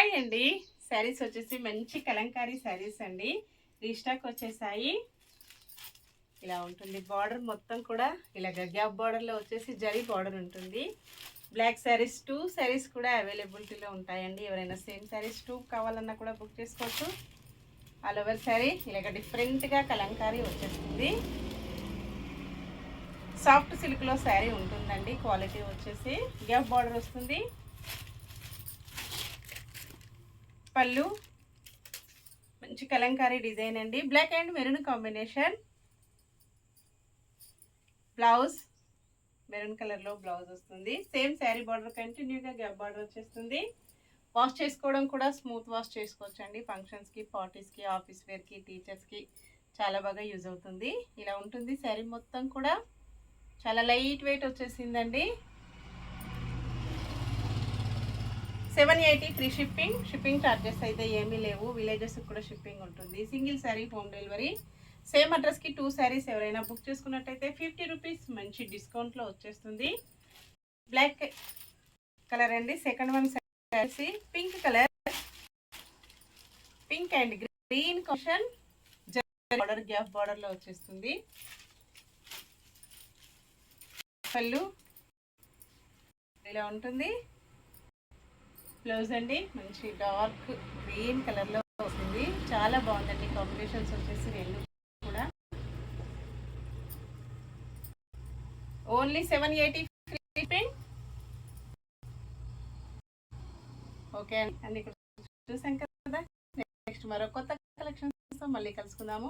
Hi అండి. శారీస్ వచ్చేసి మంచి కలంకారీ శారీస్ అండి. రీస్టాక్ వచ్చేసాయి. ఇలా ఉంటుంది. బార్డర్ మొత్తం కూడా ఇలాగ గ్యాప్ బార్డర్లో వచ్చేసి జరీ బార్డర్ ఉంటుంది. బ్లాక్ శారీస్ 2 శారీస్ కూడా అవైలబిలిటీలో ఉంటాయండి. ఎవరైనా సేమ్ శారీస్ 2 కావాలన్నా కూడా బుక్ చేసుకోవచ్చు. ఆల్ ఓవర్ శారీ ఇలాగ డిఫరెంట్గా కలంకారీ వచ్చేస్తుంది. సాఫ్ట్ సిల్క్లో శారీ ఉంటుందండి. క్వాలిటీ వచ్చేసి గ్యాప్ బార్డర్ వస్తుంది. పళ్ళు మంచి కలంకారీ డిజైన్ అండి. Black and maroon combination. Blouse maroon కలర్లో బ్లౌజ్ వస్తుంది. సేమ్ శారీ బార్డర్ కంటిన్యూగా గ్యాప్ బార్డర్ వచ్చేస్తుంది. వాష్ చేసుకోవడం కూడా స్మూత్ వాష్ చేసుకోవచ్చు అండి. ఫంక్షన్స్కి, పార్టీస్కి, ఆఫీస్ వేర్కి, టీచర్స్కి చాలా బాగా యూజ్ అవుతుంది. ఇలా ఉంటుంది శారీ మొత్తం కూడా. చాలా లైట్ వెయిట్ వచ్చేసిందండి. 780 ఫ్రీ షిప్పింగ్. షిప్పింగ్ ఛార్జెస్ అయితే ఏమీ లేవు. విలేజెస్కి కూడా షిప్పింగ్ ఉంటుంది. Single sari home delivery. Same అడ్రస్కి 2 శారీస్ ఎవరైనా బుక్ చేసుకున్నట్టయితే 50 రూపీస్ మంచి డిస్కౌంట్లో వచ్చేస్తుంది. బ్లాక్ కలర్ అండి. Second one sari pink colour. Pink and green combination. Border gap బార్డర్లో వచ్చేస్తుంది. పళ్ళు ఇలా ఉంటుంది. బ్లౌజ్ అండి మంచి డార్క్ గ్రీన్ కలర్లో వస్తుంది. చాలా బాగుందండి. కాంబినేషన్స్ వచ్చేసి రెండు కూడా. Only 780 free shipping. ఓకే అండి. అన్ని చూసాం కదా. నెక్స్ట్ మరో కొత్త కలెక్షన్స్తో మళ్ళీ కలుసుకుందాము.